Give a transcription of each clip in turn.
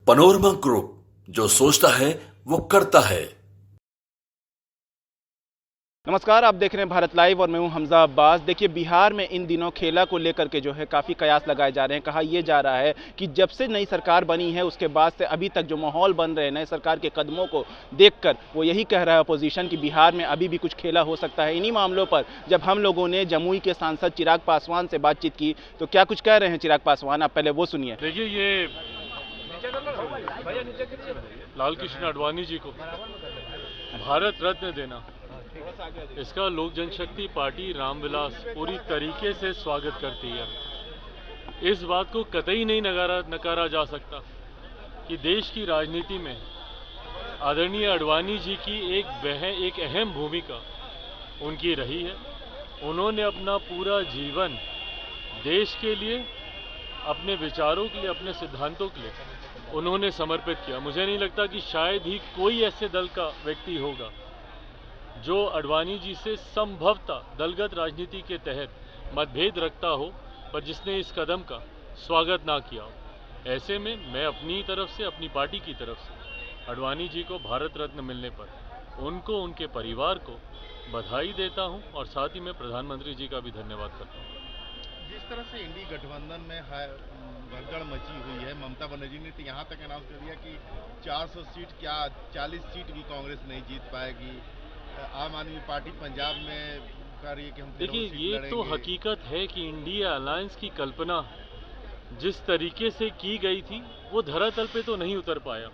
Panorama group, जो सोचता है वो करता है। नमस्कार, आप देख रहे हैं भारत लाइव और मैं हूं हमजा अब्बास। देखिए, बिहार में इन दिनों खेला को लेकर के जो है काफ़ी कयास लगाए जा रहे हैं। कहा यह जा रहा है कि जब से नई सरकार बनी है उसके बाद से अभी तक जो माहौल बन रहे हैं नए सरकार के कदमों को देखकर, वो यही कह रहा है अपोजिशन कि बिहार में अभी भी कुछ खेला हो सकता है। इन्हीं मामलों पर जब हम लोगों ने जमुई के सांसद चिराग पासवान से बातचीत की तो क्या कुछ कह रहे हैं चिराग पासवान, आप पहले वो सुनिए। देखिए, ये लाल कृष्ण आडवाणी जी को भारत रत्न देना, इसका लोक जनशक्ति पार्टी रामविलास पूरी तरीके से स्वागत करती है। इस बात को कतई नहीं नकारा जा सकता कि देश की राजनीति में आदरणीय आडवाणी जी की एक अहम भूमिका उनकी रही है। उन्होंने अपना पूरा जीवन देश के लिए, अपने विचारों के लिए, अपने सिद्धांतों के लिए उन्होंने समर्पित किया। मुझे नहीं लगता कि शायद ही कोई ऐसे दल का व्यक्ति होगा जो आडवाणी जी से संभवतः दलगत राजनीति के तहत मतभेद रखता हो, पर जिसने इस कदम का स्वागत ना किया हो। ऐसे में मैं अपनी तरफ से, अपनी पार्टी की तरफ से आडवाणी जी को भारत रत्न मिलने पर उनको, उनके परिवार को बधाई देता हूं और साथ ही मैं प्रधानमंत्री जी का भी धन्यवाद करता हूं। जिस तरह से इंडी गठबंधन में भगदड़ मची हुई है, ममता बनर्जी ने तो यहाँ तक अनाउंस कर दिया कि 400 सीट क्या 40 सीट भी कांग्रेस नहीं जीत पाएगी। आम आदमी पार्टी पंजाब में कह रही है कि हम देखिए, ये तो हकीकत है कि इंडिया अलायंस की कल्पना जिस तरीके से की गई थी वो धरातल पे तो नहीं उतर पाया।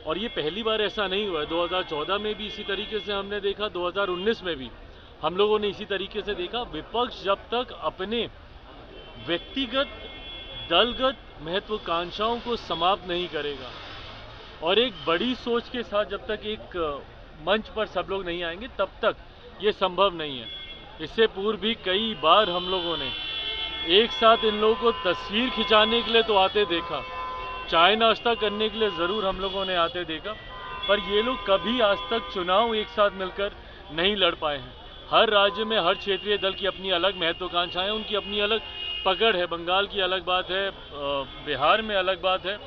और ये पहली बार ऐसा नहीं हुआ है। 2014 में भी इसी तरीके से हमने देखा, 2019 में भी हम लोगों ने इसी तरीके से देखा। विपक्ष जब तक अपने व्यक्तिगत दलगत महत्वाकांक्षाओं को समाप्त नहीं करेगा और एक बड़ी सोच के साथ जब तक एक मंच पर सब लोग नहीं आएंगे, तब तक ये संभव नहीं है। इससे पूर्व भी कई बार हम लोगों ने एक साथ इन लोगों को तस्वीर खिंचाने के लिए तो आते देखा, चाय नाश्ता करने के लिए ज़रूर हम लोगों ने आते देखा, पर ये लोग कभी आज तक चुनाव एक साथ मिलकर नहीं लड़ पाए हैं। हर राज्य में हर क्षेत्रीय दल की अपनी अलग महत्वाकांक्षाएं, उनकी अपनी अलग पकड़ है। बंगाल की अलग बात है, बिहार में अलग बात है,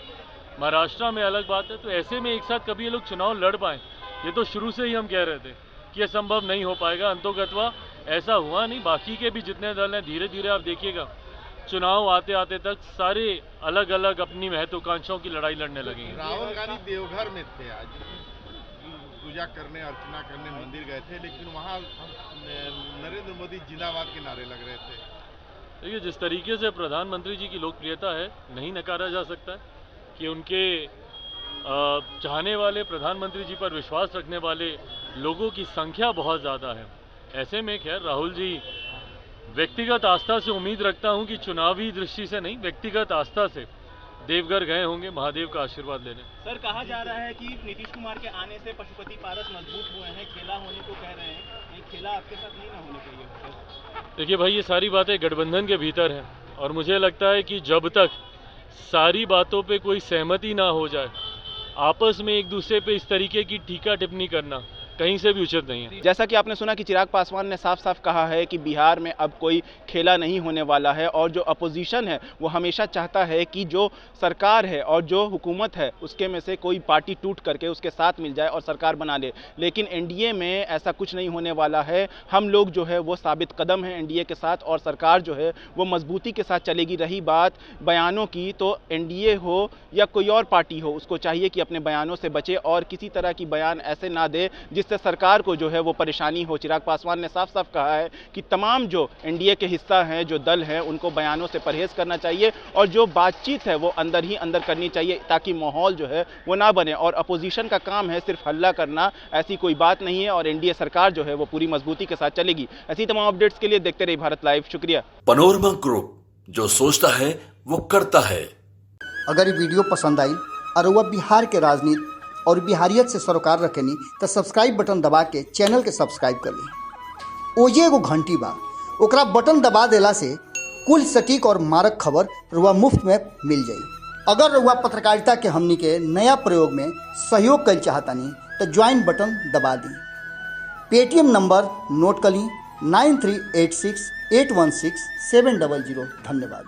महाराष्ट्र में अलग बात है। तो ऐसे में एक साथ कभी ये लोग चुनाव लड़ पाएँ, ये तो शुरू से ही हम कह रहे थे कि ये संभव नहीं हो पाएगा। अंतोगत्वा ऐसा हुआ नहीं। बाकी के भी जितने दल हैं, धीरे धीरे आप देखिएगा चुनाव आते आते तक सारे अलग अलग अपनी महत्वाकांक्षाओं की लड़ाई लड़ने लगेंगे। राहुल गांधी देवघर में थे, आज पूजा करने, अर्चना करने मंदिर गए थे, लेकिन वहाँ नरेंद्र मोदी जिंदाबाद के नारे लग रहे थे। देखिए, जिस तरीके से प्रधानमंत्री जी की लोकप्रियता है, नहीं नकारा जा सकता है कि उनके चाहने वाले, प्रधानमंत्री जी पर विश्वास रखने वाले लोगों की संख्या बहुत ज़्यादा है। ऐसे में खैर राहुल जी, व्यक्तिगत आस्था से उम्मीद रखता हूं कि चुनावी दृष्टि से नहीं, व्यक्तिगत आस्था से देवघर गए होंगे महादेव का आशीर्वाद लेने। सर, कहा जा रहा है कि नीतीश कुमार के आने से पशुपति पारस मजबूत हुए हैं, खेला होने को कह रहे हैं, ये खेला आपके साथ नहीं ना होने चाहिए। देखिए भाई, ये सारी बातें गठबंधन के भीतर हैं और मुझे लगता है कि जब तक सारी बातों पे कोई सहमति ना हो जाए, आपस में एक दूसरे पे इस तरीके की टीका टिप्पणी करना कहीं से भी उचित नहीं है। जैसा कि आपने सुना कि चिराग पासवान ने साफ साफ कहा है कि बिहार में अब कोई खेला नहीं होने वाला है और जो अपोजिशन है वो हमेशा चाहता है कि जो सरकार है और जो हुकूमत है उसके में से कोई पार्टी टूट करके उसके साथ मिल जाए और सरकार बना ले। लेकिन एनडीए में ऐसा कुछ नहीं होने वाला है। हम लोग जो है वो साबित कदम है एनडीए के साथ और सरकार जो है वो मजबूती के साथ चलेगी। रही बात बयानों की, तो एनडीए हो या कोई और पार्टी हो, उसको चाहिए कि अपने बयानों से बचे और किसी तरह की बयान ऐसे ना दे जिससे सरकार को जो है वो परेशानी हो। चिराग पासवान ने साफ साफ कहा है कि तमाम जो एनडीए के हिस्सा हैं, जो दल हैं, उनको बयानों से परहेज करना चाहिए और जो बातचीत है वो अंदर ही अंदर करनी चाहिए ताकि माहौल जो है वो ना बने। और अपोजिशन का काम है सिर्फ हल्ला करना, ऐसी कोई बात नहीं है और एनडीए सरकार जो है वो पूरी मजबूती के साथ चलेगी। ऐसी तमाम अपडेट्स के लिए देखते रहिए भारत लाइव। शुक्रिया। पनोरमा ग्रुप, जो सोचता है वो करता है। अगर ये वीडियो पसंद आई और वह बिहार के राजनीति और बिहारियत से सरोकार रखेनी तो सब्सक्राइब बटन दबा के चैनल के सब्सक्राइब कर ली। ओजे एगो घंटी बा, ओकरा बटन दबा देला से कुल सटीक और मारक खबर रुआ मुफ्त में मिल जाई। अगर रुआ पत्रकारिता के हमनी के नया प्रयोग में सहयोग कर चाहतानी तो ज्वाइन बटन दबा दी। पेटीएम नंबर नोट कर ली 9386816700। धन्यवाद।